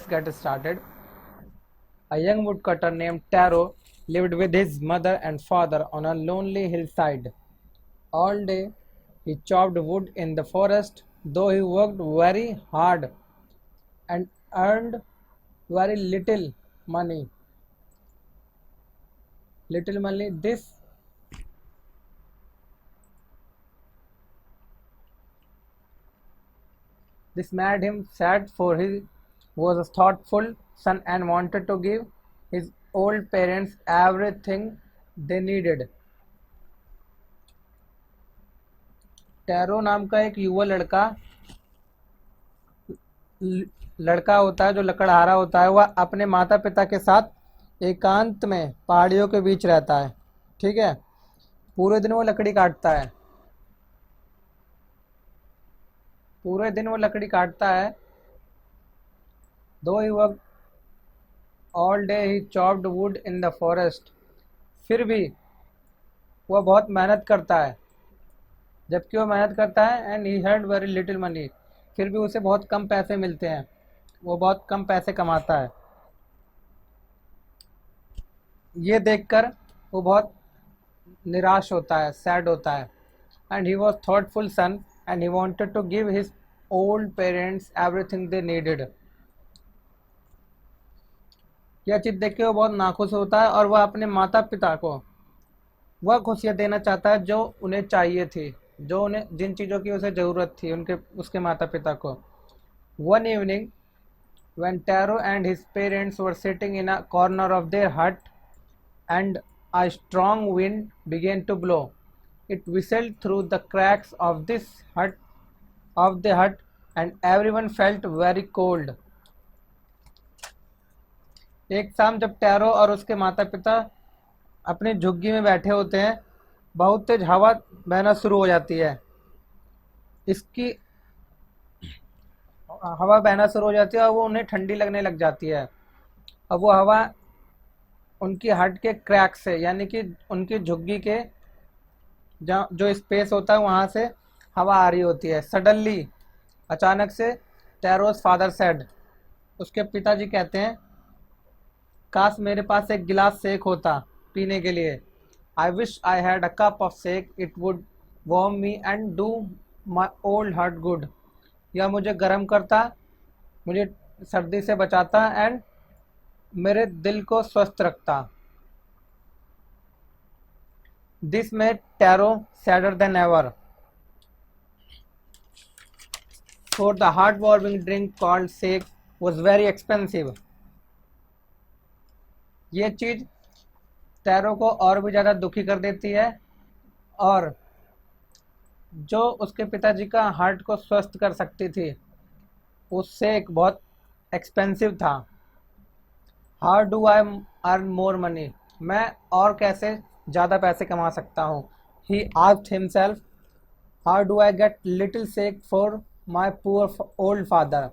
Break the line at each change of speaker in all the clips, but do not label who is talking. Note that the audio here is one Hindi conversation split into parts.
let's get started. A young woodcutter named Taro lived with his mother and father on a lonely hillside. All day he chopped wood in the forest, though he worked very hard and earned very little money. Little money. This made him sad, for he was a thoughtful son and wanted to give his old parents everything they needed. Tarot नाम का एक युवा लड़का होता है जो लकड़हारा होता है। वह अपने माता पिता के साथ एकांत में पहाड़ियों के बीच रहता है। ठीक है, पूरे दिन वो लकड़ी काटता है। Though he work all day he chopped wood in the forest. फिर भी वह बहुत मेहनत करता है। जबकि वो मेहनत करता है and he had very little money, फिर भी उसे बहुत कम पैसे मिलते हैं। वो बहुत कम पैसे कमाता है। ये देखकर वो बहुत निराश होता है, सैड होता है। And he was thoughtful son and he wanted to give his old parents everything they needed. यह चीज़ देख के वो बहुत नाखुश होता है और वह अपने माता पिता को वह खुशियाँ देना चाहता है जो उन्हें चाहिए थी, जो उन्हें जिन चीज़ों की उसे ज़रूरत थी उसके माता पिता को। One evening when Taro and his parents were sitting in a corner of their hut and a strong wind began to blow. It whistled through the cracks of the hut and everyone felt very cold. एक शाम जब टैरो और उसके माता पिता अपनी झुग्गी में बैठे होते हैं, बहुत तेज हवा बहना शुरू हो जाती है। हवा बहना शुरू हो जाती है और वो उन्हें ठंडी लगने लग जाती है। अब वो हवा उनकी हट के क्रैक से, यानी कि उनकी झुग्गी के जो स्पेस होता है वहाँ से हवा आ रही होती है। सडनली, अचानक से, टैरोस फादर सेड, उसके पिताजी कहते हैं, काश मेरे पास एक गिलास सेक होता पीने के लिए। I wish I had a cup of sake, it would warm me and do my old heart good. यह मुझे गर्म करता, मुझे सर्दी से बचाता एंड मेरे दिल को स्वस्थ रखता। This made Taro sadder than ever, for the heart warming drink called sake was very expensive. ये चीज़ टैरो को और भी ज़्यादा दुखी कर देती है, और जो उसके पिताजी का हार्ट को स्वस्थ कर सकती थी उससे एक बहुत एक्सपेंसिव था। How do I earn more money, मैं और कैसे ज़्यादा पैसे कमा सकता हूँ। He asked himself, how do I get little sake for my poor old father,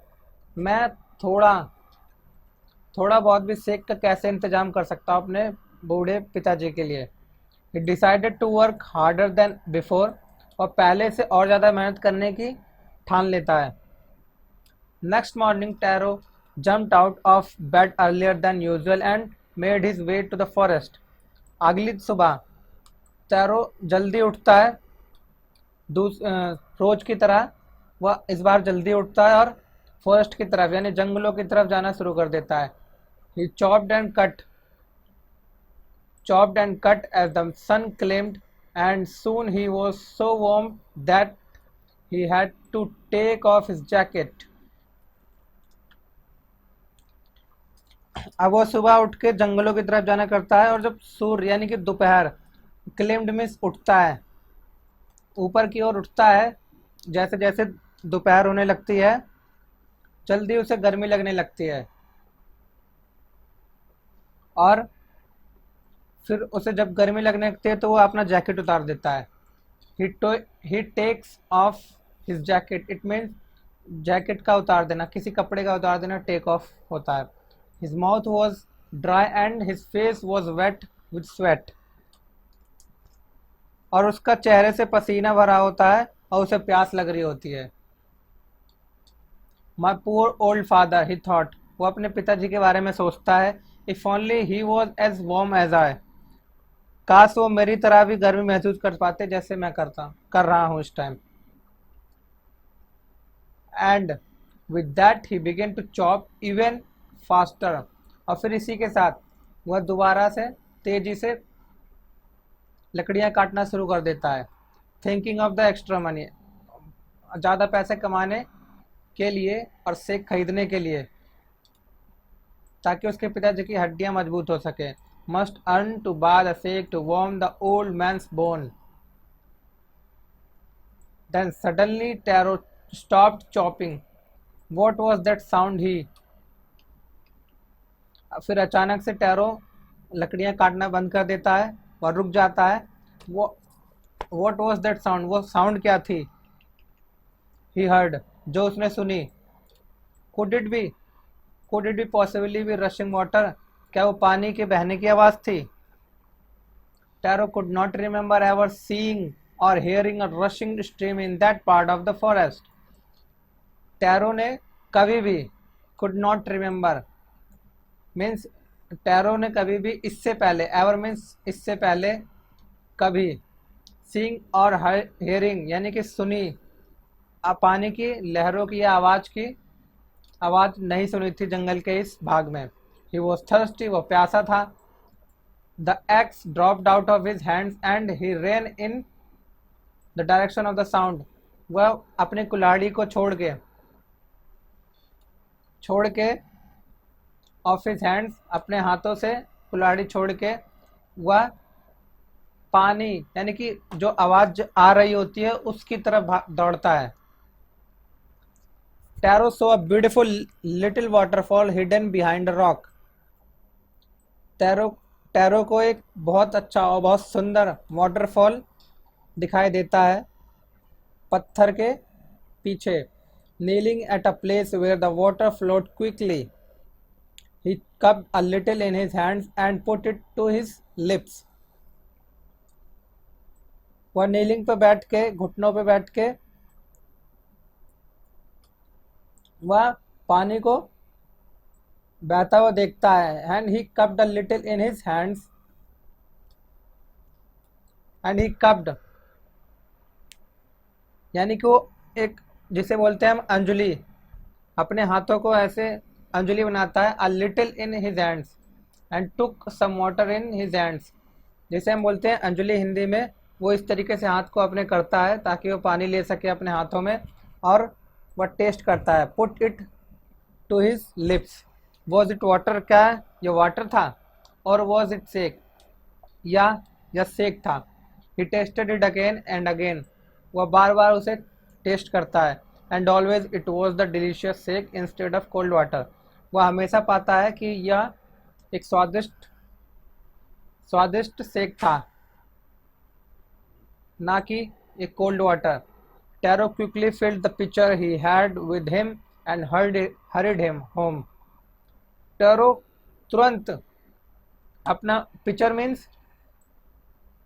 मैं थोड़ा बहुत भी सेक का कैसे इंतज़ाम कर सकता हूँ अपने बूढ़े पिताजी के लिए। He decided to work harder than before, और पहले से और ज़्यादा मेहनत करने की ठान लेता है। Next morning Taro jumped out of bed earlier than usual and made his way to the forest. अगली सुबह टैरो जल्दी उठता है, रोज की तरह वह इस बार जल्दी उठता है और फॉरेस्ट की तरफ, यानी जंगलों की तरफ जाना शुरू कर देता है। ही chopped and cut as the sun climbed, and soon he was so warm that he had to take off his jacket. अब वो सुबह उठ के जंगलों की तरफ जाना करता है, और जब सूर्य यानी कि दोपहर, क्लिम्ड मीन्स उठता है, ऊपर की ओर उठता है, जैसे जैसे दोपहर होने लगती है जल्दी उसे गर्मी लगने लगती है, और फिर उसे जब गर्मी लगने लगती है तो वो अपना जैकेट उतार देता है। He takes off his jacket, it means jacket का उतार देना, किसी कपड़े का उतार देना टेक ऑफ होता है। His mouth was dry and his face was wet with sweat, और उसका चेहरे से पसीना भरा होता है और उसे प्यास लग रही होती है। My poor old father, he thought, वो अपने पिताजी के बारे में सोचता है। If only he was as warm as I, काश वो मेरी तरह भी गर्मी महसूस कर पाते जैसे मैं कर रहा हूँ इस time. And with that he began to chop even faster, और फिर इसी के साथ वह दोबारा से तेजी से लकड़ियाँ काटना शुरू कर देता है। Thinking of the extra money, ज़्यादा पैसे कमाने के लिए और सेक खरीदने के लिए, ताकि उसके पिताजी की हड्डियां मजबूत हो सके। Must earn to buy the sake to warm the old man's bone. Then suddenly Taro stopped chopping. What was that sound he, फिर अचानक से टैरो लकड़ियां काटना बंद कर देता है और रुक जाता है। वो व्हाट वाज दैट साउंड, वो साउंड क्या थी। ही हर्ड, जो उसने सुनी। Could it be, could it be possibly be rushing water, क्या वो पानी के बहने की आवाज़ थी। Taro could not remember ever seeing or hearing a rushing stream in that part of the forest. Taro ने कभी भी, could not remember means Taro ने कभी भी इससे पहले, एवर मीन्स इससे पहले, कभी, सीइंग और हेयरिंग यानी कि सुनी, पानी की लहरों की या आवाज़ नहीं सुनी थी जंगल के इस भाग में। ही वॉज थर्स्टी, वो प्यासा था। The x dropped out of his hands and he rain in the direction of the sound. वह अपने कुल्हाड़ी को छोड़ के ऑफ हिज हैंड्स, अपने हाथों से कुल्हाड़ी छोड़ के, वह पानी यानी कि जो आवाज़ आ रही होती है उसकी तरफ दौड़ता है। Tarot so a beautiful little waterfall hidden behind a rock. Tarot को एक बहुत अच्छा और बहुत सुंदर वाटरफॉल दिखाई देता है पत्थर के पीछे। Kneeling at a place where the water flowed quickly, he cupped a little in his hands and put it to his lips. वह नीलिंग पे बैठ के, घुटनों पे बैठ के, वह पानी को बहता हुआ देखता है। And he cupped a little in his hands and he cupped यानी कि वो एक, जिसे बोलते हैं हम अंजलि, अपने हाथों को ऐसे अंजलि बनाता है। A little in his hands and took some water in his hands, जिसे हम बोलते हैं अंजलि हिंदी में। वो इस तरीके से हाथ को अपने करता है ताकि वो पानी ले सके अपने हाथों में, और वह टेस्ट करता है। Put it to his lips. Was it water, क्या ये वाटर था, और वॉज इट सेक, या यह सेक था। He tasted it again and again, वह बार बार उसे टेस्ट करता है। And always it was the delicious sake instead of cold water, वह हमेशा पाता है कि यह एक स्वादिष्ट सेक था, ना कि एक cold water. Tarot quickly filled the picture he had with him and horrid him home. Tarot तुरंत अपना, पिक्चर मीन्स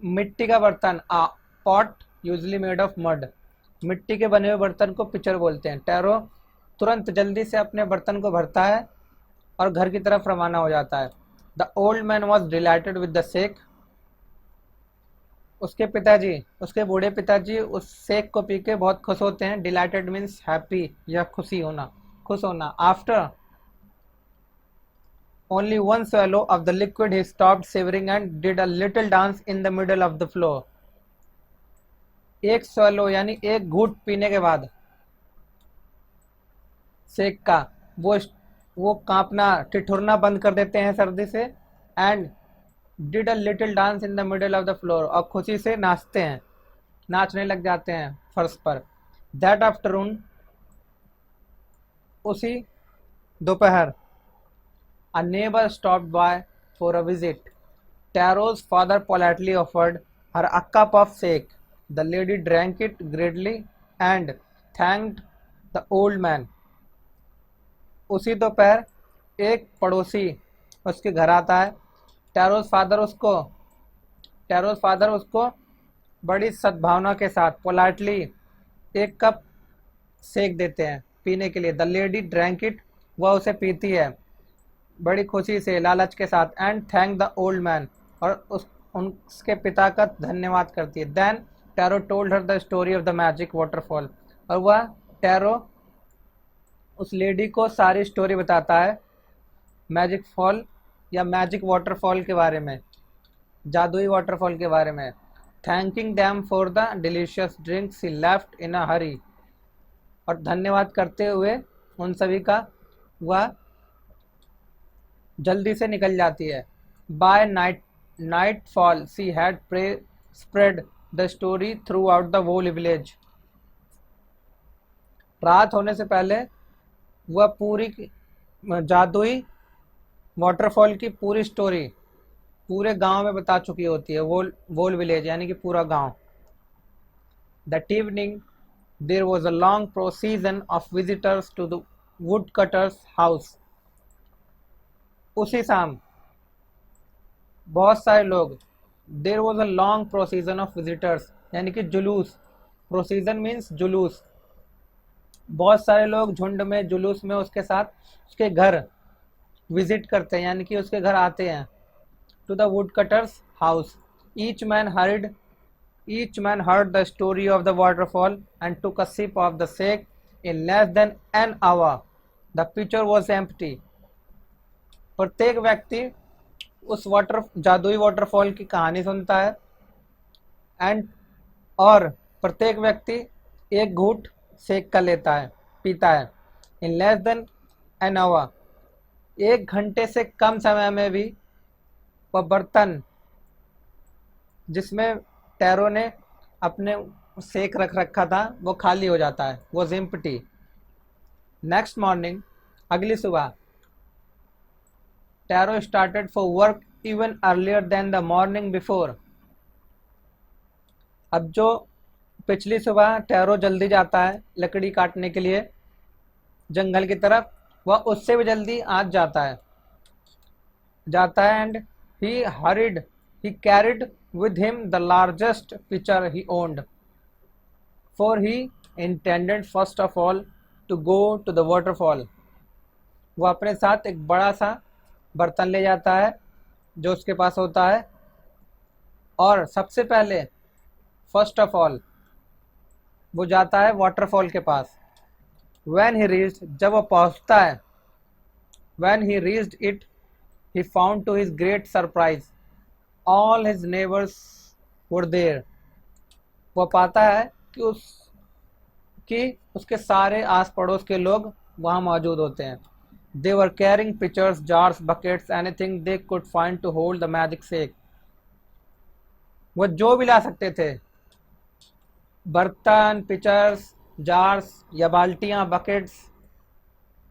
मिट्टी का बर्तन, pot usually made of mud, मिट्टी के बने हुए बर्तन को पिक्चर बोलते हैं। टैरो तुरंत जल्दी से अपने बर्तन को भरता है और घर की तरफ रवाना हो जाता है। The old man was dilated with the sake, उसके बूढ़े पिताजी उस सेक को पी के बहुत खुश होते हैं। डिलाइटेड मीन्स हैप्पी या खुश होना। After only one swallow of the liquid he stopped savoring and did a little dance in the middle of the floor. एक swallow यानी एक घूंट पीने के बाद सेक का, वो कांपना, ठिठुरना बंद कर देते हैं सर्दी से। And did a little dance in the middle of the floor, और खुशी से नाचने लग जाते हैं फर्श पर। दैट आफ्टरनून, उसी दोपहर, a neighbor stopped by for a visit. Taro's father politely offered her a cup of sake. The lady drank it greedily and thanked the old man. उसी दोपहर एक पड़ोसी उसके घर आता है। टैरोस फादर उसको बड़ी सद्भावना के साथ, पोलाइटली, एक कप सेक देते हैं पीने के लिए। द लेडी ड्रैंक इट वह उसे पीती है बड़ी खुशी से, लालच के साथ। And thank the old man, और उसके पिता का धन्यवाद करती है। Then Taro told her the story of the magic waterfall, और वह टैरो उस लेडी को सारी स्टोरी बताता है मैजिक फॉल या मैजिक वाटरफॉल के बारे में, जादुई वाटरफॉल के बारे में। Thanking them for the delicious drinks he left in a hurry, और धन्यवाद करते हुए उन सभी का वह जल्दी से निकल जाती है। By nightfall she had spread the story throughout the whole village. रात होने से पहले वह पूरी जादुई वाटरफॉल की पूरी स्टोरी पूरे गांव में बता चुकी होती है, वोल विलेज यानी कि पूरा गांव। That evening there was a long procession of visitors to the woodcutter's house. उसी शाम बहुत सारे लोग, there was a long procession of visitors यानी कि जुलूस, प्रोसीजन मीन्स जुलूस, बहुत सारे लोग झुंड में जुलूस में उसके साथ उसके घर विजिट करते हैं यानी कि उसके घर आते हैं। To the woodcutter's house each man heard the story of the waterfall and took a sip of the shake. In less than an hour the pitcher was empty. प्रत्येक व्यक्ति उस जादुई वाटरफॉल की कहानी सुनता है और प्रत्येक व्यक्ति एक घूंट सेक का लेता है, पीता है। In less than an hour, 1 घंटे से कम समय में भी वह बर्तन जिसमें टैरो ने अपने सेक रख रखा था वो खाली हो जाता है, वो एम्प्टी। नेक्स्ट मॉर्निंग, अगली सुबह, Taro started for work even earlier than the morning before. अब जो पिछली सुबह टैरो जल्दी जाता है लकड़ी काटने के लिए जंगल की तरफ, वह उससे भी जल्दी आज जाता है and he carried with him the largest pitcher he owned, for he intended first of all to go to the waterfall. वो अपने साथ एक बड़ा सा बर्तन ले जाता है जो उसके पास होता है, और सबसे पहले फर्स्ट ऑफ ऑल वो जाता है वाटरफॉल के पास। When he reached, जब वो पहुंचता है, when he reached it, he found to his great surprise all his neighbors were there. वो पाता है कि उसके सारे आस पड़ोस के लोग वहाँ मौजूद होते हैं। They were carrying pitchers, jars, buckets, anything they could find to hold the magic shake. वो जो भी ला सकते थे, बर्तन, पिचर्स, जार्स या बाल्टियाँ, बकेट्स,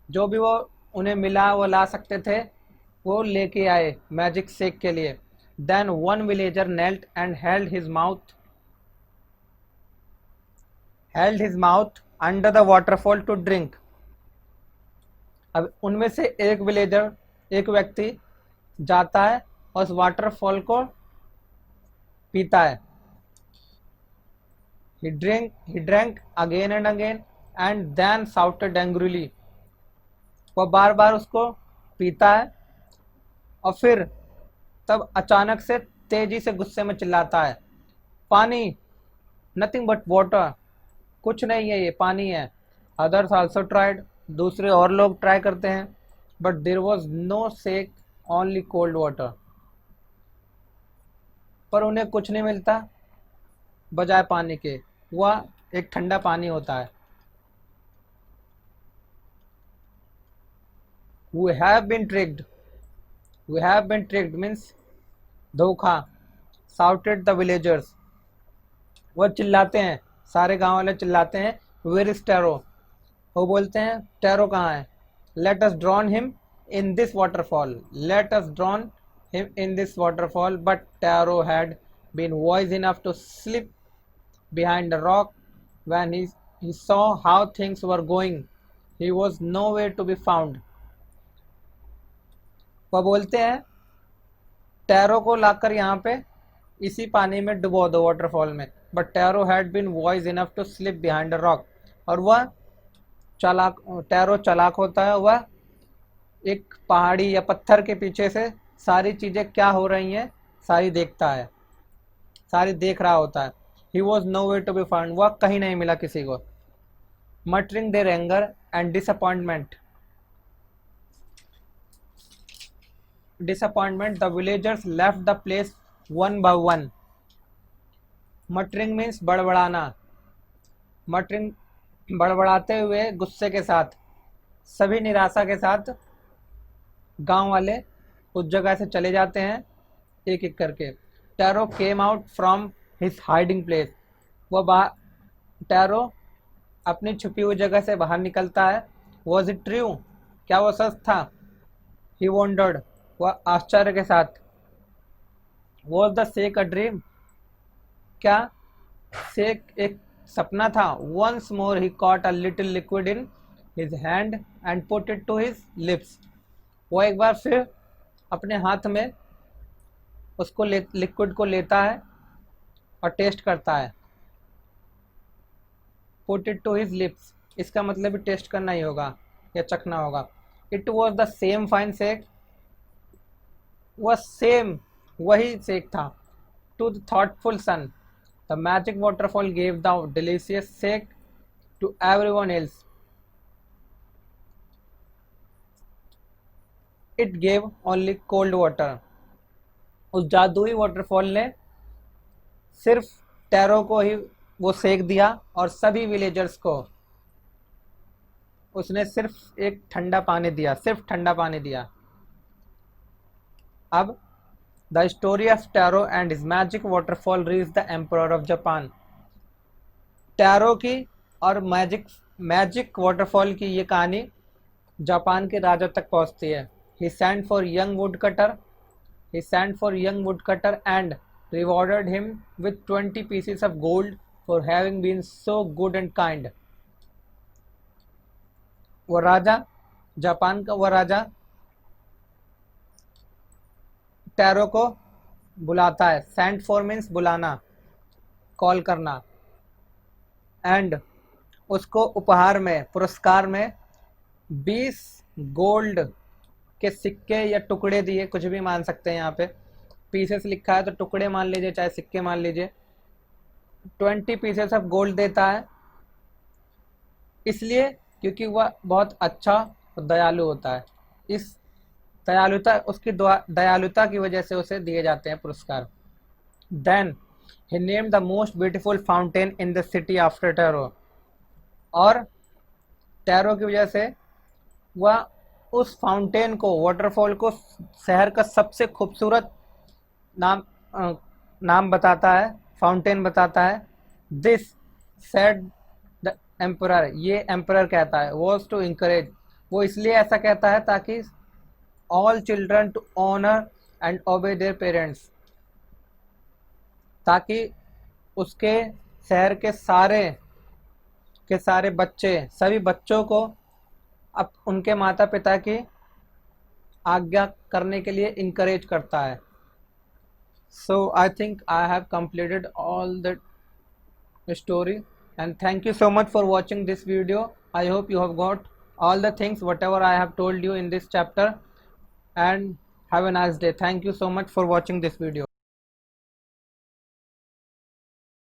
जो भी वो उन्हें मिला वो ला सकते थे, वो लेके आए मैजिक शेक के लिए। Then one villager knelt and held his mouth under the waterfall to drink. अब उनमें से एक व्यक्ति जाता है और उस वाटरफॉल को पीता है। He drank again and again and then shouted angrily. वह बार बार उसको पीता है और फिर तब अचानक से तेजी से गुस्से में चिल्लाता है, पानी, नथिंग बट वाटर, कुछ नहीं है, ये पानी है। अदर्स आल्सो ट्राइड, दूसरे और लोग ट्राई करते हैं, but there was no sake, only cold water, पर उन्हें कुछ नहीं मिलता बजाय पानी के, वह एक ठंडा पानी होता है। We have been tricked means धोखा, shouted the villagers. वो चिल्लाते हैं, सारे गांव वाले चिल्लाते हैं, where is Taro? वो बोलते हैं टैरो कहाँ है? Let us drown him in this waterfall. But Taro had been wise enough to slip behind a rock. When he saw how things were going, he was nowhere to be found. वो बोलते हैं टैरो को लाकर यहाँ पे इसी पानी में डुबो दो वाटरफॉल में, but Taro had been wise enough to slip behind a rock, और वह टैरो चालाक होता है, वह एक पहाड़ी या पत्थर के पीछे से सारी चीज़ें क्या हो रही हैं सारी देखता है, सारी देख रहा होता है। He was no way to be found, वह कहीं नहीं मिला किसी को। Muttering their anger and disappointment, the villagers left the place one by one. Muttering means बड़बड़ाना। मटरिंग बड़बड़ाते हुए गुस्से के साथ, सभी निराशा के साथ गांव वाले उस जगह से चले जाते हैं एक एक करके। Tarot came out from his hiding place, वह बाहर, टैरो अपनी छुपी हुई जगह से बाहर निकलता है। वॉज इट ट्रू, क्या वो सच था? ही वॉन्डर्ड, वह आश्चर्य के साथ। Was the sake a dream, क्या सेक एक सपना था? Once more he caught a little liquid in his hand and put it to his lips, वह एक बार फिर अपने हाथ में उसको लिक्विड को लेता है और टेस्ट करता है। Put it to his lips, इसका मतलब भी टेस्ट करना ही होगा या चखना होगा। It was the same fine sake, वह सेम वही सेक था। To the thoughtful son the magic waterfall gave the delicious sake to everyone else, it gave only cold water, उस जादुई वाटरफॉल ने सिर्फ टैरो को ही वो सेक दिया और सभी विलेजर्स को उसने सिर्फ एक ठंडा पानी दिया, सिर्फ ठंडा पानी दिया। अब the story of tarot and his magic waterfall reach the emperor of Japan, tarot की और मैजिक वाटरफॉल की ये कहानी जापान के राजा तक पहुंचती है। He sent for young woodcutter and rewarded him with 20 pieces of gold for having been so good and kind. वो राजा, जापान का वह राजा टैरो को बुलाता है। सेंट फॉर मीन्स बुलाना, कॉल करना, एंड उसको उपहार में, पुरस्कार में 20 गोल्ड के सिक्के या टुकड़े दिए, कुछ भी मान सकते हैं। यहाँ पे पीसेस लिखा है तो टुकड़े मान लीजिए चाहे सिक्के मान लीजिए। 20 पीसेस ऑफ गोल्ड देता है, इसलिए क्योंकि वह बहुत अच्छा और दयालु होता है। इस उसकी दयालुता की वजह से उसे दिए जाते हैं पुरस्कार। Then he named the most beautiful fountain in the city after Taro, और टैरो की वजह से वह उस फाउंटेन को, वाटरफॉल को शहर का सबसे खूबसूरत नाम बताता है, फाउंटेन बताता है। दिस सेड द एम्परर, ये एम्परर कहता है। वॉज टू इंकरेज, वो इसलिए ऐसा कहता है ताकि all children to honour and obey their parents, ताकि उसके शहर के सारे बच्चे, सभी बच्चों को अब उनके माता पिता की आज्ञा करने के लिए इनकरेज करता है। So I think I have completed all the story and thank you so much for watching this video. I hope you have got all the things whatever I have told you in this chapter, and have a nice day. Thank you so much for watching this video.